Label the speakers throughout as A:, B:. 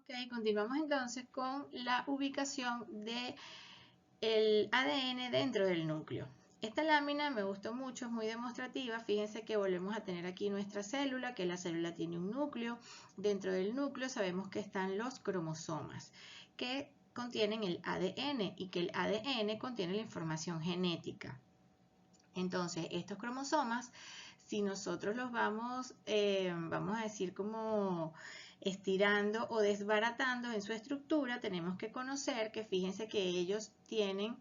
A: Ok, continuamos entonces con la ubicación del ADN dentro del núcleo. Esta lámina me gustó mucho, es muy demostrativa. Fíjense que volvemos a tener aquí nuestra célula, que la célula tiene un núcleo. Dentro del núcleo sabemos que están los cromosomas, que contienen el ADN y que el ADN contiene la información genética. Entonces, estos cromosomas, si nosotros los vamos a decir como estirando o desbaratando en su estructura, tenemos que conocer que fíjense que ellos tienen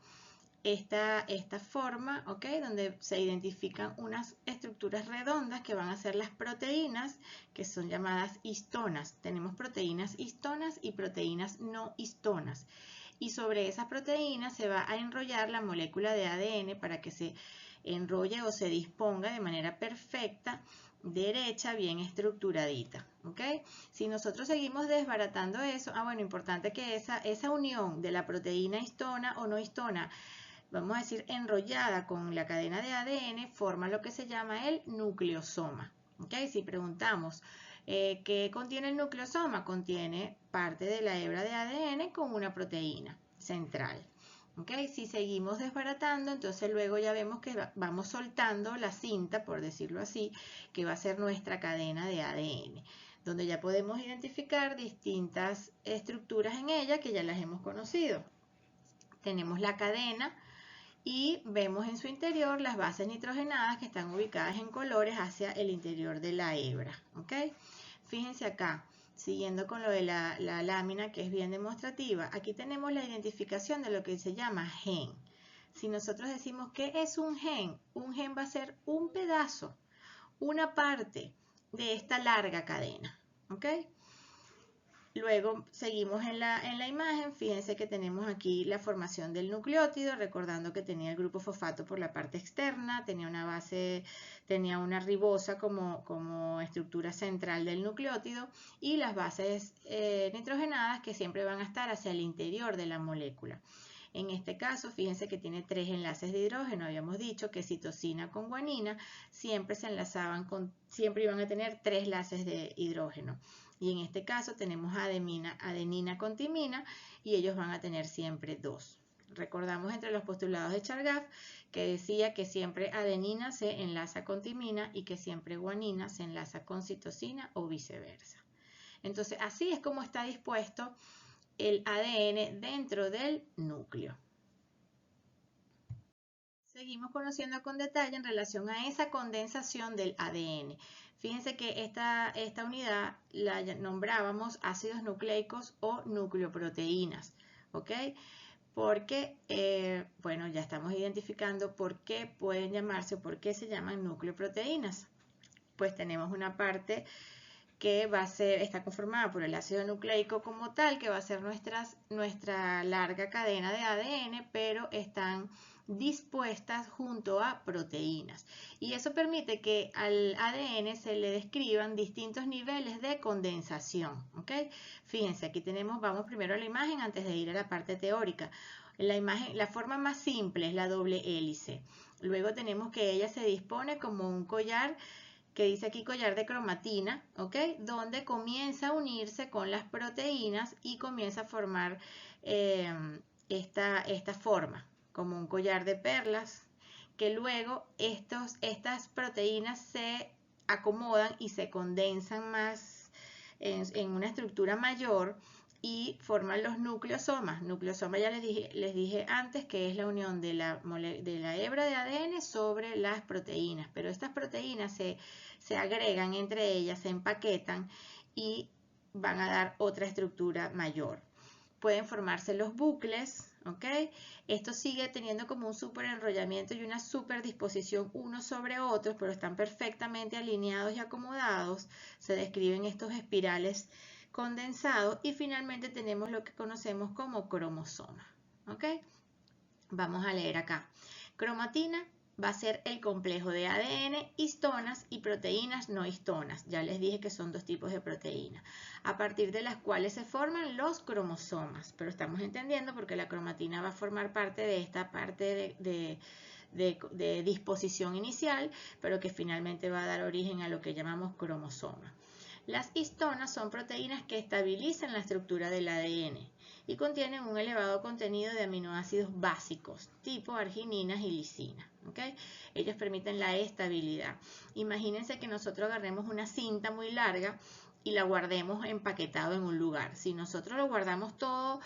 A: esta forma, ¿ok? Donde se identifican unas estructuras redondas que van a ser las proteínas, que son llamadas histonas. Tenemos proteínas histonas y proteínas no histonas. Y sobre esas proteínas se va a enrollar la molécula de ADN para que se enrolle o se disponga de manera perfecta, derecha, bien estructuradita, ¿ok? Si nosotros seguimos desbaratando eso, bueno, importante que esa unión de la proteína histona o no histona, vamos a decir enrollada con la cadena de ADN, forma lo que se llama el nucleosoma, ¿ok? Si preguntamos, ¿qué contiene el nucleosoma? Contiene parte de la hebra de ADN con una proteína central. ¿Okay? Si seguimos desbaratando, entonces luego ya vemos que vamos soltando la cinta, por decirlo así, que va a ser nuestra cadena de ADN, donde ya podemos identificar distintas estructuras en ella que ya las hemos conocido. Tenemos la cadena y vemos en su interior las bases nitrogenadas que están ubicadas en colores hacia el interior de la hebra. ¿Okay? Fíjense acá. Siguiendo con lo de la lámina, que es bien demostrativa, aquí tenemos la identificación de lo que se llama gen. Si nosotros decimos ¿qué es un gen va a ser un pedazo, una parte de esta larga cadena. ¿Ok? Luego seguimos en la imagen, fíjense que tenemos aquí la formación del nucleótido, recordando que tenía el grupo fosfato por la parte externa, tenía una base, tenía una ribosa como estructura central del nucleótido y las bases nitrogenadas que siempre van a estar hacia el interior de la molécula. En este caso, fíjense que tiene 3 enlaces de hidrógeno, habíamos dicho que citosina con guanina siempre se enlazaban siempre iban a tener 3 enlaces de hidrógeno. Y en este caso tenemos adenina con timina y ellos van a tener siempre 2. Recordamos entre los postulados de Chargaff que decía que siempre adenina se enlaza con timina y que siempre guanina se enlaza con citosina o viceversa. Entonces así es como está dispuesto el ADN dentro del núcleo. Seguimos conociendo con detalle en relación a esa condensación del ADN. Fíjense que esta unidad la nombrábamos ácidos nucleicos o nucleoproteínas, ¿ok? Porque, bueno, ya estamos identificando por qué pueden llamarse o por qué se llaman nucleoproteínas. Pues tenemos una parte que está conformada por el ácido nucleico como tal, que va a ser nuestra larga cadena de ADN, pero están dispuestas junto a proteínas. Y eso permite que al ADN se le describan distintos niveles de condensación. ¿Okay? Fíjense, aquí vamos primero a la imagen antes de ir a la parte teórica. La forma más simple es la doble hélice. Luego tenemos que ella se dispone como un collar que dice aquí collar de cromatina, ¿ok? Donde comienza a unirse con las proteínas y comienza a formar esta forma, como un collar de perlas, que luego estas proteínas se acomodan y se condensan más en una estructura mayor y forman los nucleosomas. Nucleosoma ya les dije antes que es la unión de la hebra de ADN sobre las proteínas, pero estas proteínas se agregan entre ellas, se empaquetan y van a dar otra estructura mayor. Pueden formarse los bucles, ¿ok? Esto sigue teniendo como un súper enrollamiento y una súper disposición unos sobre otros, pero están perfectamente alineados y acomodados. Se describen estos espirales condensados y finalmente tenemos lo que conocemos como cromosoma, ¿ok? Vamos a leer acá. Cromatina va a ser el complejo de ADN, histonas y proteínas no histonas. Ya les dije que son 2 tipos de proteínas, a partir de las cuales se forman los cromosomas. Pero estamos entendiendo porque la cromatina va a formar parte de esta parte de disposición inicial, pero que finalmente va a dar origen a lo que llamamos cromosoma. Las histonas son proteínas que estabilizan la estructura del ADN y contienen un elevado contenido de aminoácidos básicos, tipo argininas y lisinas. ¿Okay? Ellos permiten la estabilidad. Imagínense que nosotros agarremos una cinta muy larga y la guardemos empaquetado en un lugar. Si nosotros lo guardamos todo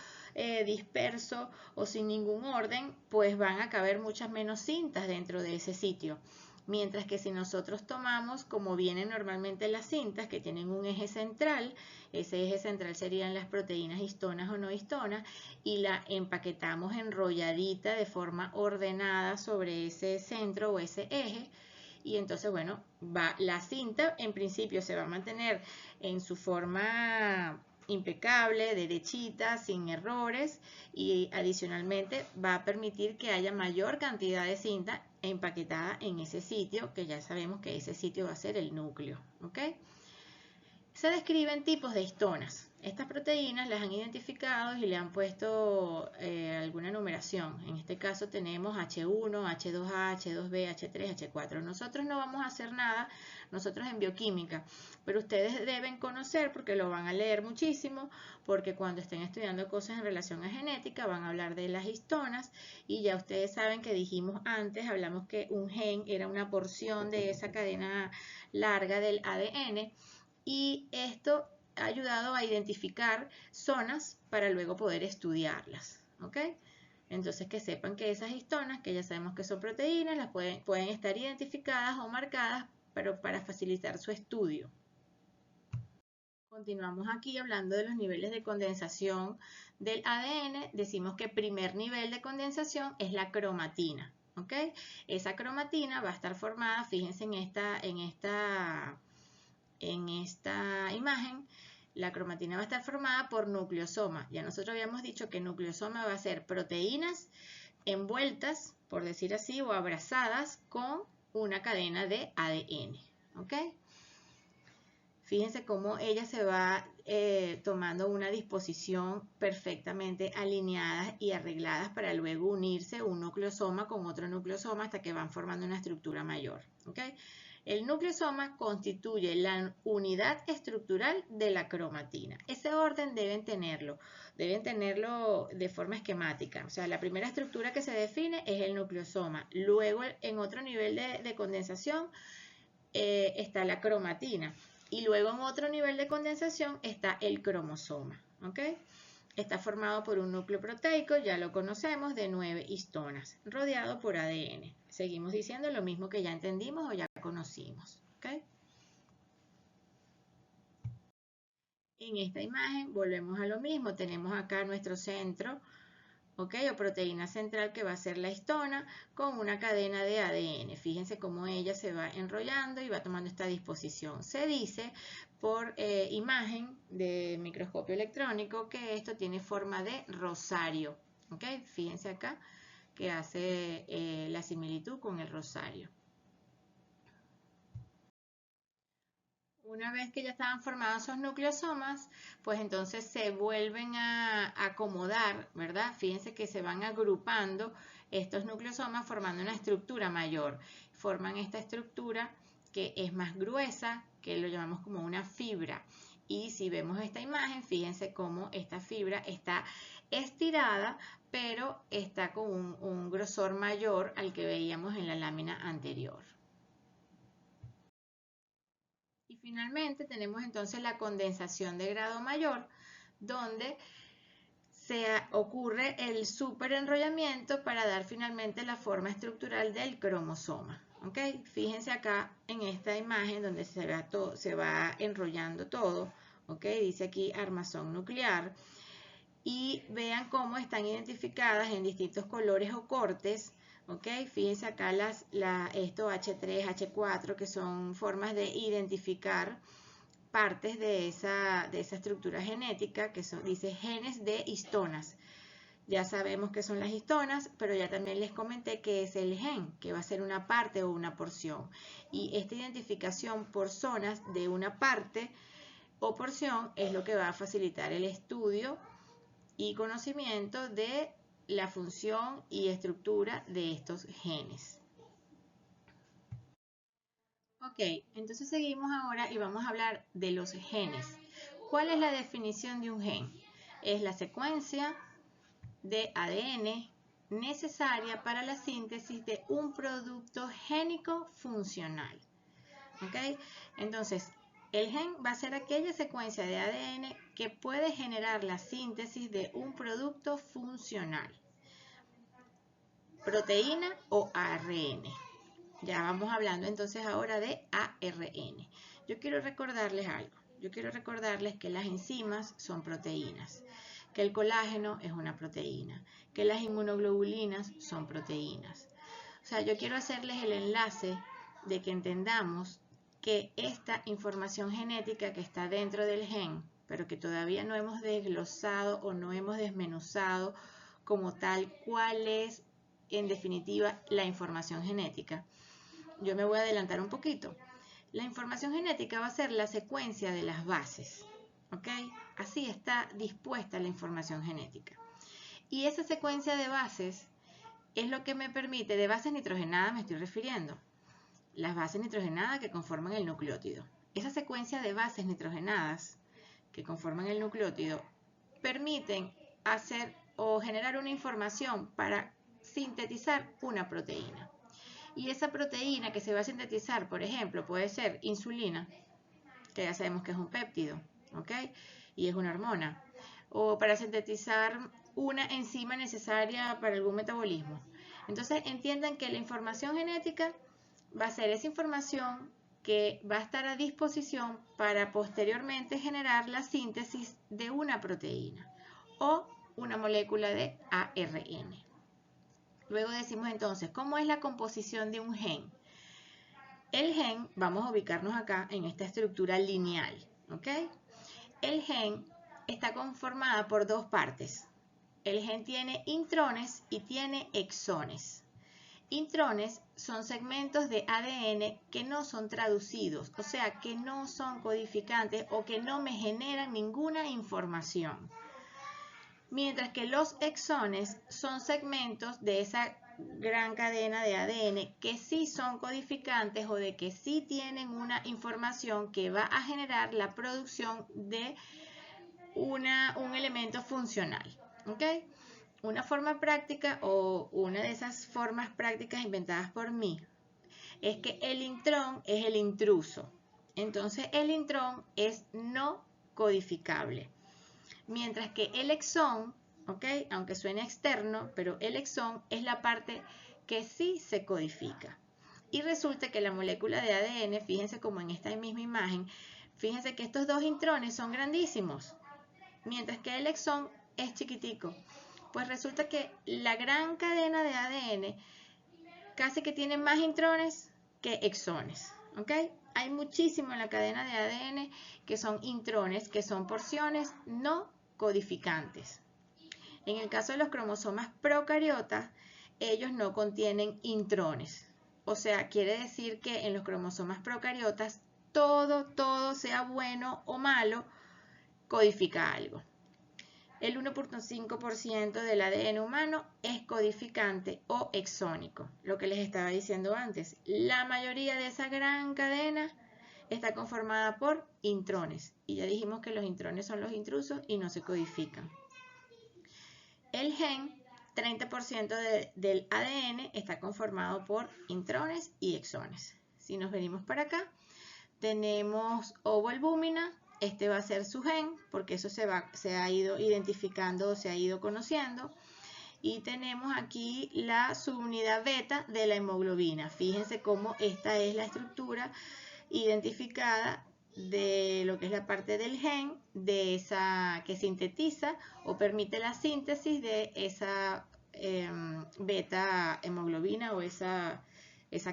A: disperso o sin ningún orden, pues van a caber muchas menos cintas dentro de ese sitio. Mientras que si nosotros tomamos, como vienen normalmente las cintas, que tienen un eje central, ese eje central serían las proteínas histonas o no histonas, y la empaquetamos enrolladita de forma ordenada sobre ese centro o ese eje, y entonces, bueno, la cinta en principio se va a mantener en su forma impecable, derechita, sin errores, y adicionalmente va a permitir que haya mayor cantidad de cinta empaquetada en ese sitio, que ya sabemos que ese sitio va a ser el núcleo. ¿Ok? Se describen tipos de histonas. Estas proteínas las han identificado y le han puesto alguna numeración. En este caso tenemos H1, H2A, H2B, H3, H4. Nosotros no vamos a hacer nada, nosotros en bioquímica, pero ustedes deben conocer porque lo van a leer muchísimo, porque cuando estén estudiando cosas en relación a genética van a hablar de las histonas y ya ustedes saben que dijimos antes, hablamos que un gen era una porción de esa cadena larga del ADN. Y esto ha ayudado a identificar zonas para luego poder estudiarlas. ¿Ok? Entonces que sepan que esas histonas, que ya sabemos que son proteínas, las pueden estar identificadas o marcadas, pero para facilitar su estudio. Continuamos aquí hablando de los niveles de condensación del ADN. Decimos que el primer nivel de condensación es la cromatina. ¿Ok? Esa cromatina va a estar formada, fíjense en esta imagen, la cromatina va a estar formada por nucleosoma. Ya nosotros habíamos dicho que nucleosoma va a ser proteínas envueltas, por decir así, o abrazadas con una cadena de ADN. ¿Ok? Fíjense cómo ella se va tomando una disposición perfectamente alineadas y arregladas para luego unirse un nucleosoma con otro nucleosoma hasta que van formando una estructura mayor. ¿Ok? El nucleosoma constituye la unidad estructural de la cromatina. Ese orden deben tenerlo de forma esquemática. O sea, la primera estructura que se define es el nucleosoma. Luego, en otro nivel de condensación, está la cromatina. Y luego en otro nivel de condensación está el cromosoma. ¿Ok? Está formado por un núcleo proteico, ya lo conocemos, de 9 histonas, rodeado por ADN. Seguimos diciendo lo mismo que ya entendimos o ya conocimos. ¿Okay? En esta imagen volvemos a lo mismo. Tenemos acá nuestro centro, ¿ok? O proteína central que va a ser la histona con una cadena de ADN. Fíjense cómo ella se va enrollando y va tomando esta disposición. Se dice por imagen de microscopio electrónico que esto tiene forma de rosario. ¿Ok? Fíjense acá que hace la similitud con el rosario. Una vez que ya estaban formados esos nucleosomas, pues entonces se vuelven a acomodar, ¿verdad? Fíjense que se van agrupando estos nucleosomas formando una estructura mayor. Forman esta estructura que es más gruesa, que lo llamamos como una fibra. Y si vemos esta imagen, fíjense cómo esta fibra está estirada, pero está con un grosor mayor al que veíamos en la lámina anterior. Y finalmente tenemos entonces la condensación de grado mayor, donde se ocurre el superenrollamiento para dar finalmente la forma estructural del cromosoma. ¿Ok? Fíjense acá en esta imagen donde se va enrollando todo. ¿Ok? Dice aquí armazón nuclear. Y vean cómo están identificadas en distintos colores o cortes. ¿Ok? Fíjense acá estos H3, H4, que son formas de identificar partes de esa estructura genética, que dice genes de histonas. Ya sabemos que son las histonas, pero ya también les comenté que es el gen, que va a ser una parte o una porción. Y esta identificación por zonas de una parte o porción es lo que va a facilitar el estudio y conocimiento de la función y estructura de estos genes. Ok, entonces seguimos ahora y vamos a hablar de los genes. ¿Cuál es la definición de un gen? Es la secuencia de ADN necesaria para la síntesis de un producto génico funcional. ¿Ok? Entonces, el gen va a ser aquella secuencia de ADN que puede generar la síntesis de un producto funcional, proteína o ARN. Ya vamos hablando entonces ahora de ARN. Yo quiero recordarles algo. Yo quiero recordarles que las enzimas son proteínas, que el colágeno es una proteína, que las inmunoglobulinas son proteínas. O sea, yo quiero hacerles el enlace de que entendamos que esta información genética que está dentro del gen, pero que todavía no hemos desglosado o no hemos desmenuzado como tal cuál es en definitiva la información genética. Yo me voy a adelantar un poquito. La información genética va a ser la secuencia de las bases, ¿ok? Así está dispuesta la información genética. Y esa secuencia de bases es lo que me permite, de bases nitrogenadas me estoy refiriendo, las bases nitrogenadas que conforman el nucleótido. Esa secuencia de bases nitrogenadas que conforman el nucleótido permiten hacer o generar una información para sintetizar una proteína. Y esa proteína que se va a sintetizar, por ejemplo, puede ser insulina, que ya sabemos que es un péptido, ¿ok? Y es una hormona. O para sintetizar una enzima necesaria para algún metabolismo. Entonces entiendan que la información genética va a ser esa información que va a estar a disposición para posteriormente generar la síntesis de una proteína o una molécula de ARN. Luego decimos entonces, ¿cómo es la composición de un gen? El gen, vamos a ubicarnos acá en esta estructura lineal, ¿ok? El gen está conformada por dos partes. El gen tiene intrones y tiene exones. Intrones son segmentos de ADN que no son traducidos, o sea, que no son codificantes o que no me generan ninguna información. Mientras que los exones son segmentos de esa gran cadena de ADN que sí son codificantes o de que sí tienen una información que va a generar la producción de un elemento funcional. ¿Ok? Una forma práctica o una de esas formas prácticas inventadas por mí es que el intrón es el intruso. Entonces el intrón es no codificable. Mientras que el exón, ¿ok? Aunque suene externo, pero el exón es la parte que sí se codifica. Y resulta que la molécula de ADN, fíjense como en esta misma imagen, fíjense que estos dos intrones son grandísimos, mientras que el exón es chiquitico. Pues resulta que la gran cadena de ADN casi que tiene más intrones que exones, ¿ok? Hay muchísimo en la cadena de ADN que son intrones, que son porciones no codificantes. En el caso de los cromosomas procariotas, ellos no contienen intrones. O sea, quiere decir que en los cromosomas procariotas todo, sea bueno o malo, codifica algo. El 1.5% del ADN humano es codificante o exónico, lo que les estaba diciendo antes. La mayoría de esa gran cadena está conformada por intrones. Y ya dijimos que los intrones son los intrusos y no se codifican. El gen, 30% del ADN está conformado por intrones y exones. Si nos venimos para acá, tenemos ovoalbúmina. Este va a ser su gen, porque eso se ha ido identificando, se ha ido conociendo. Y tenemos aquí la subunidad beta de la hemoglobina. Fíjense cómo esta es la estructura identificada de lo que es la parte del gen de esa que sintetiza o permite la síntesis de esa beta hemoglobina o esa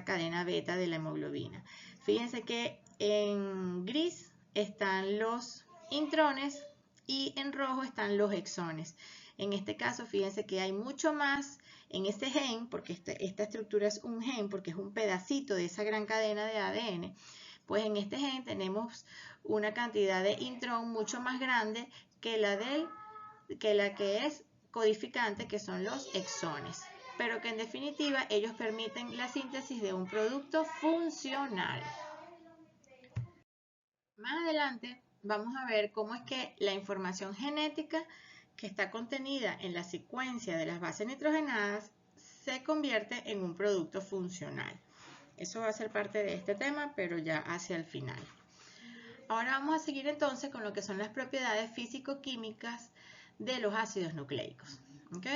A: cadena beta de la hemoglobina. Fíjense que en gris están los intrones y en rojo están los exones. En este caso, fíjense que hay mucho más en este gen, porque esta estructura es un gen, porque es un pedacito de esa gran cadena de ADN. Pues en este gen tenemos una cantidad de intrón mucho más grande que la que es codificante, que son los exones. Pero que en definitiva ellos permiten la síntesis de un producto funcional. Más adelante vamos a ver cómo es que la información genética que está contenida en la secuencia de las bases nitrogenadas se convierte en un producto funcional. Eso va a ser parte de este tema, pero ya hacia el final. Ahora vamos a seguir entonces con lo que son las propiedades físico-químicas de los ácidos nucleicos. ¿Ok?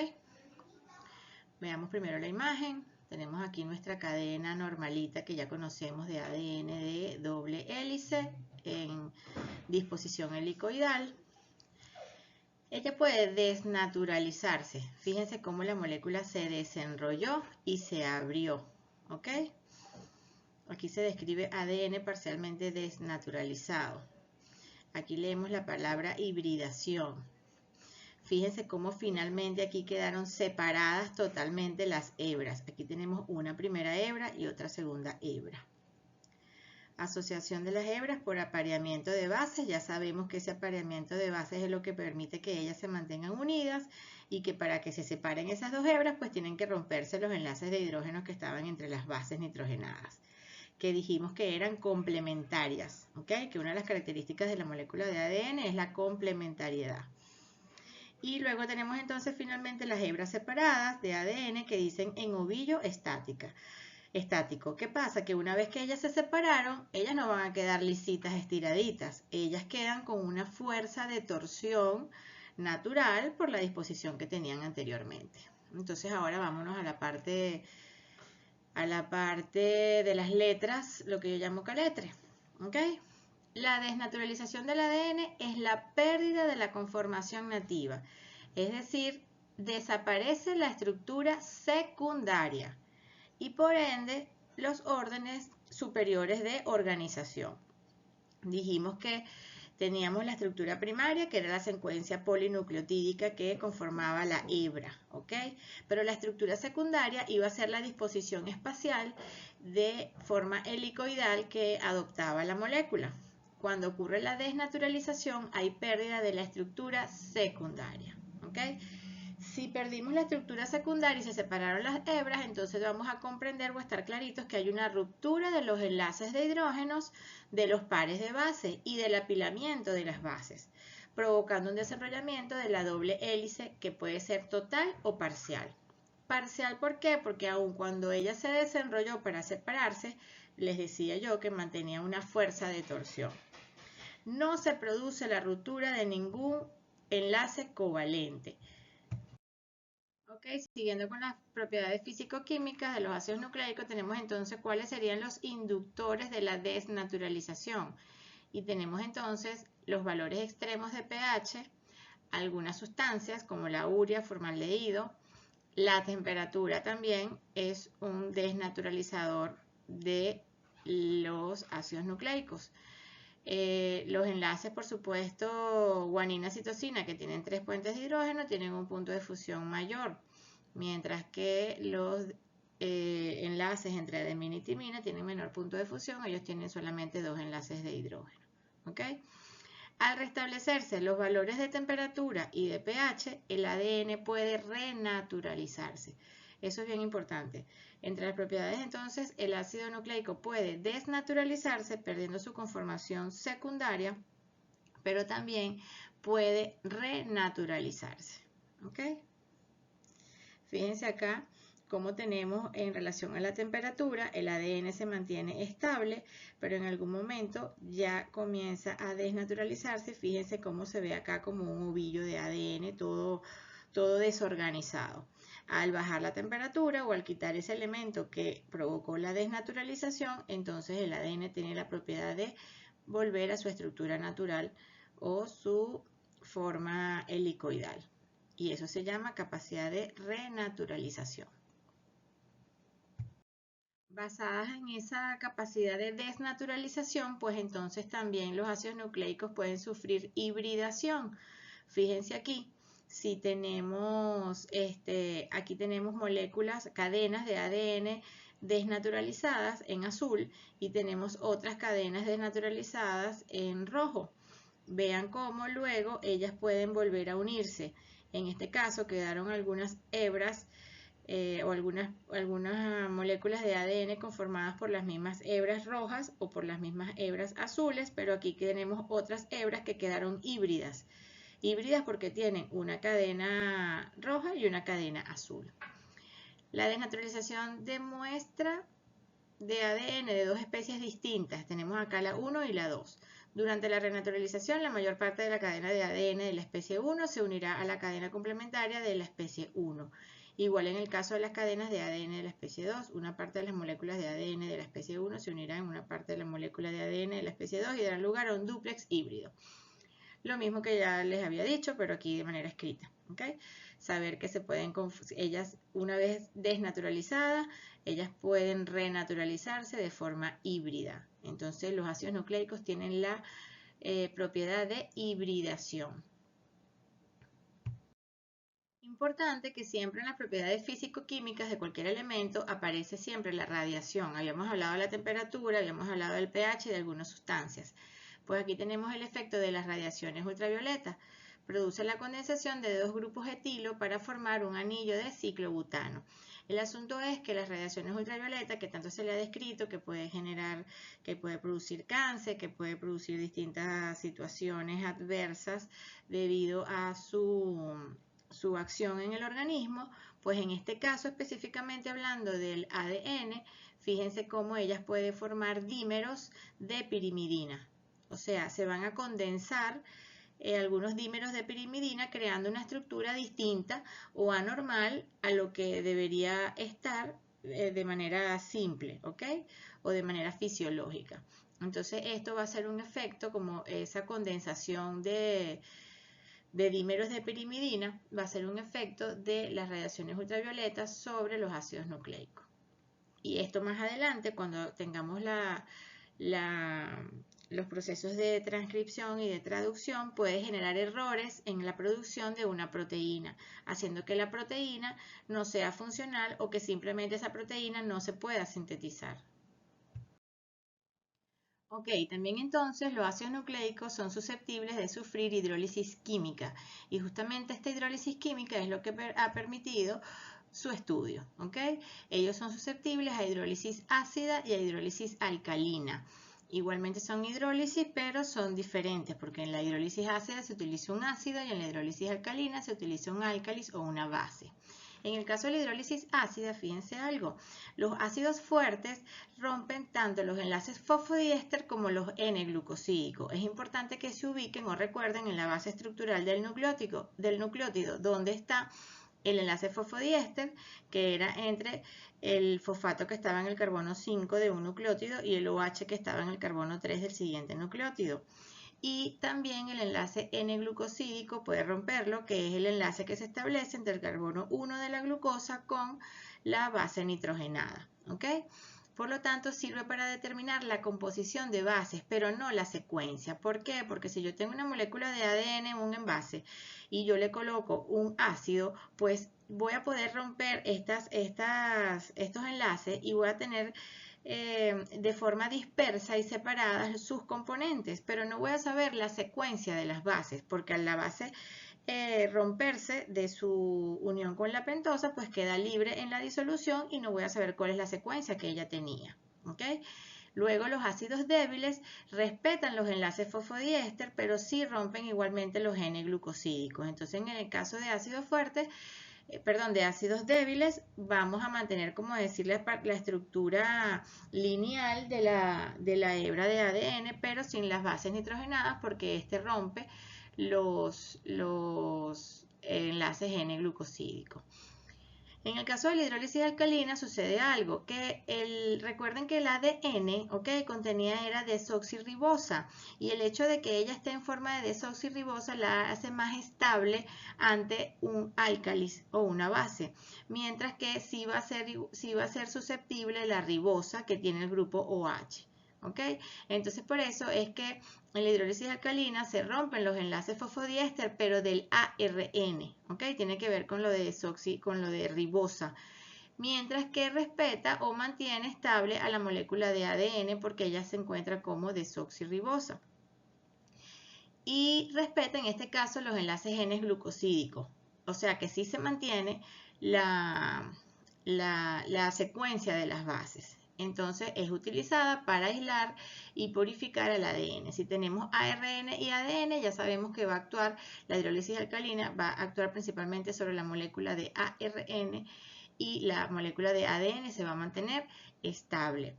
A: Veamos primero la imagen. Tenemos aquí nuestra cadena normalita que ya conocemos de ADN de doble hélice en disposición helicoidal. Ella puede desnaturalizarse. Fíjense cómo la molécula se desenrolló y se abrió. ¿Ok? Aquí se describe ADN parcialmente desnaturalizado. Aquí leemos la palabra hibridación. Fíjense cómo finalmente aquí quedaron separadas totalmente las hebras. Aquí tenemos una primera hebra y otra segunda hebra. Asociación de las hebras por apareamiento de bases. Ya sabemos que ese apareamiento de bases es lo que permite que ellas se mantengan unidas y que para que se separen esas dos hebras pues tienen que romperse los enlaces de hidrógeno que estaban entre las bases nitrogenadas, que dijimos que eran complementarias, ¿ok? Que una de las características de la molécula de ADN es la complementariedad. Y luego tenemos entonces finalmente las hebras separadas de ADN que dicen en ovillo estático. ¿Qué pasa? Que una vez que ellas se separaron, ellas no van a quedar lisitas, estiraditas. Ellas quedan con una fuerza de torsión natural por la disposición que tenían anteriormente. Entonces ahora vámonos a la parte de las letras, lo que yo llamo caletre. ¿Ok? La desnaturalización del ADN es la pérdida de la conformación nativa, es decir, desaparece la estructura secundaria y por ende los órdenes superiores de organización. Dijimos que teníamos la estructura primaria, que era la secuencia polinucleotídica que conformaba la hebra, ¿ok? Pero la estructura secundaria iba a ser la disposición espacial de forma helicoidal que adoptaba la molécula. Cuando ocurre la desnaturalización, hay pérdida de la estructura secundaria, ¿ok? Si perdimos la estructura secundaria y se separaron las hebras, entonces vamos a comprender o estar claritos que hay una ruptura de los enlaces de hidrógenos de los pares de base y del apilamiento de las bases, provocando un desenrollamiento de la doble hélice que puede ser total o parcial. Parcial, ¿por qué? Porque aun cuando ella se desenrolló para separarse, les decía yo que mantenía una fuerza de torsión. No se produce la ruptura de ningún enlace covalente. Ok, siguiendo con las propiedades físico-químicas de los ácidos nucleicos, tenemos entonces cuáles serían los inductores de la desnaturalización. Y tenemos entonces los valores extremos de pH, algunas sustancias como la urea, formaldehído. La temperatura también es un desnaturalizador de los ácidos nucleicos. Los enlaces, por supuesto, guanina-citosina, que tienen 3 puentes de hidrógeno, tienen un punto de fusión mayor, mientras que los enlaces entre adenina y timina tienen menor punto de fusión, ellos tienen solamente 2 enlaces de hidrógeno. ¿Ok? Al restablecerse los valores de temperatura y de pH, el ADN puede renaturalizarse. Eso es bien importante. Entre las propiedades, entonces, el ácido nucleico puede desnaturalizarse perdiendo su conformación secundaria, pero también puede renaturalizarse. ¿Ok? Fíjense acá cómo tenemos en relación a la temperatura, el ADN se mantiene estable, pero en algún momento ya comienza a desnaturalizarse. Fíjense cómo se ve acá como un ovillo de ADN todo desorganizado. Al bajar la temperatura o al quitar ese elemento que provocó la desnaturalización, entonces el ADN tiene la propiedad de volver a su estructura natural o su forma helicoidal. Y eso se llama capacidad de renaturalización. Basadas en esa capacidad de desnaturalización, pues entonces también los ácidos nucleicos pueden sufrir hibridación. Fíjense aquí, si tenemos, aquí tenemos moléculas, cadenas de ADN desnaturalizadas en azul y tenemos otras cadenas desnaturalizadas en rojo. Vean cómo luego ellas pueden volver a unirse. En este caso quedaron algunas hebras o algunas moléculas de ADN conformadas por las mismas hebras rojas o por las mismas hebras azules, pero aquí tenemos otras hebras que quedaron híbridas. Híbridas porque tienen una cadena roja y una cadena azul. La desnaturalización de muestra de ADN de dos especies distintas. Tenemos acá la 1 y la 2. Durante la renaturalización, la mayor parte de la cadena de ADN de la especie 1 se unirá a la cadena complementaria de la especie 1. Igual en el caso de las cadenas de ADN de la especie 2, una parte de las moléculas de ADN de la especie 1 se unirá en una parte de la molécula de ADN de la especie 2 y dará lugar a un dúplex híbrido. Lo mismo que ya les había dicho, pero aquí de manera escrita. ¿Okay? Saber que se pueden, ellas una vez desnaturalizadas, ellas pueden renaturalizarse de forma híbrida. Entonces los ácidos nucleicos tienen la propiedad de hibridación. Importante que siempre en las propiedades físico-químicas de cualquier elemento aparece siempre la radiación. Habíamos hablado de la temperatura, habíamos hablado del pH y de algunas sustancias. Pues aquí tenemos el efecto de las radiaciones ultravioletas. Produce la condensación de dos grupos etilo para formar un anillo de ciclobutano. El asunto es que las radiaciones ultravioletas, que tanto se le ha descrito, que puede generar, que puede producir cáncer, que puede producir distintas situaciones adversas debido a su acción en el organismo, pues en este caso específicamente hablando del ADN, fíjense cómo ellas pueden formar dímeros de pirimidina. O sea, se van a condensar algunos dímeros de pirimidina creando una estructura distinta o anormal a lo que debería estar de manera simple, ¿ok? O de manera fisiológica. Entonces esto va a ser un efecto como esa condensación de dímeros de pirimidina, va a ser un efecto de las radiaciones ultravioletas sobre los ácidos nucleicos. Y esto más adelante, cuando tengamos los procesos de transcripción y de traducción, puede generar errores en la producción de una proteína, haciendo que la proteína no sea funcional o que simplemente esa proteína no se pueda sintetizar. Ok, también entonces los ácidos nucleicos son susceptibles de sufrir hidrólisis química y justamente esta hidrólisis química es lo que ha permitido su estudio, ¿ok? Ellos son susceptibles a hidrólisis ácida y a hidrólisis alcalina. Igualmente son hidrólisis, pero son diferentes porque en la hidrólisis ácida se utiliza un ácido y en la hidrólisis alcalina se utiliza un álcalis o una base. En el caso de la hidrólisis ácida, fíjense algo, los ácidos fuertes rompen tanto los enlaces fosfodiéster como los N-glucosídicos. Es importante que se ubiquen o recuerden en la base estructural del nucleótido, donde está el enlace fosfodiéster, que era entre el fosfato que estaba en el carbono 5 de un nucleótido y el OH que estaba en el carbono 3 del siguiente nucleótido. Y también el enlace N-glucosídico puede romperlo, que es el enlace que se establece entre el carbono 1 de la glucosa con la base nitrogenada. ¿Ok? Por lo tanto, sirve para determinar la composición de bases, pero no la secuencia. ¿Por qué? Porque si yo tengo una molécula de ADN en un envase y yo le coloco un ácido, pues voy a poder romper estos enlaces y voy a tener de forma dispersa y separada sus componentes, pero no voy a saber la secuencia de las bases, porque al la base romperse de su unión con la pentosa, pues queda libre en la disolución y no voy a saber cuál es la secuencia que ella tenía. ¿Ok? Luego los ácidos débiles respetan los enlaces fosfodiéster, pero sí rompen igualmente los N-glucosídicos. Entonces en el caso de ácidos fuertes, de ácidos débiles, vamos a mantener, como decir, la estructura lineal de la hebra de ADN, pero sin las bases nitrogenadas, porque este rompe los enlaces N-glucosídicos. En el caso de la hidrólisis alcalina sucede algo, que recuerden que el ADN, contenía era desoxirribosa y el hecho de que ella esté en forma de desoxirribosa la hace más estable ante un álcalis o una base, mientras que sí va a ser susceptible la ribosa que tiene el grupo OH. ¿Okay? Entonces por eso es que en la hidrólisis alcalina se rompen los enlaces fosfodiéster, pero del ARN, ¿okay? Tiene que ver con lo de ribosa, mientras que respeta o mantiene estable a la molécula de ADN porque ella se encuentra como desoxirribosa. Y respeta en este caso los enlaces N-glucosídicos, o sea que sí se mantiene la la secuencia de las bases. Entonces es utilizada para aislar y purificar el ADN. Si tenemos ARN y ADN, ya sabemos que va a actuar, la hidrólisis alcalina va a actuar principalmente sobre la molécula de ARN y la molécula de ADN se va a mantener estable.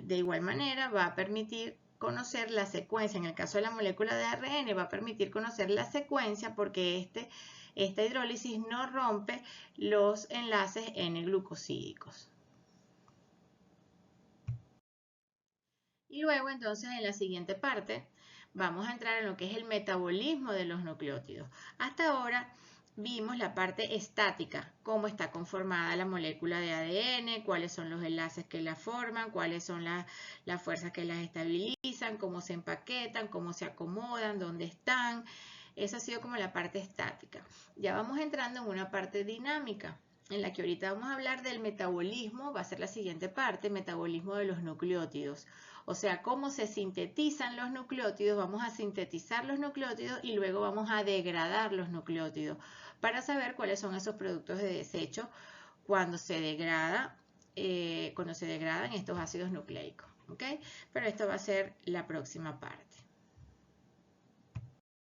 A: De igual manera va a permitir conocer la secuencia. En el caso de la molécula de ARN va a permitir conocer la secuencia porque esta hidrólisis no rompe los enlaces N-glucosídicos. Y luego entonces en la siguiente parte vamos a entrar en lo que es el metabolismo de los nucleótidos. Hasta ahora vimos la parte estática, cómo está conformada la molécula de ADN, cuáles son los enlaces que la forman, cuáles son las fuerzas que las estabilizan, cómo se empaquetan, cómo se acomodan, dónde están. Esa ha sido como la parte estática. Ya vamos entrando en una parte dinámica, en la que ahorita vamos a hablar del metabolismo, va a ser la siguiente parte, metabolismo de los nucleótidos. O sea, cómo se sintetizan los nucleótidos, vamos a sintetizar los nucleótidos y luego vamos a degradar los nucleótidos para saber cuáles son esos productos de desecho cuando se degradan estos ácidos nucleicos. ¿Okay? Pero esto va a ser la próxima parte.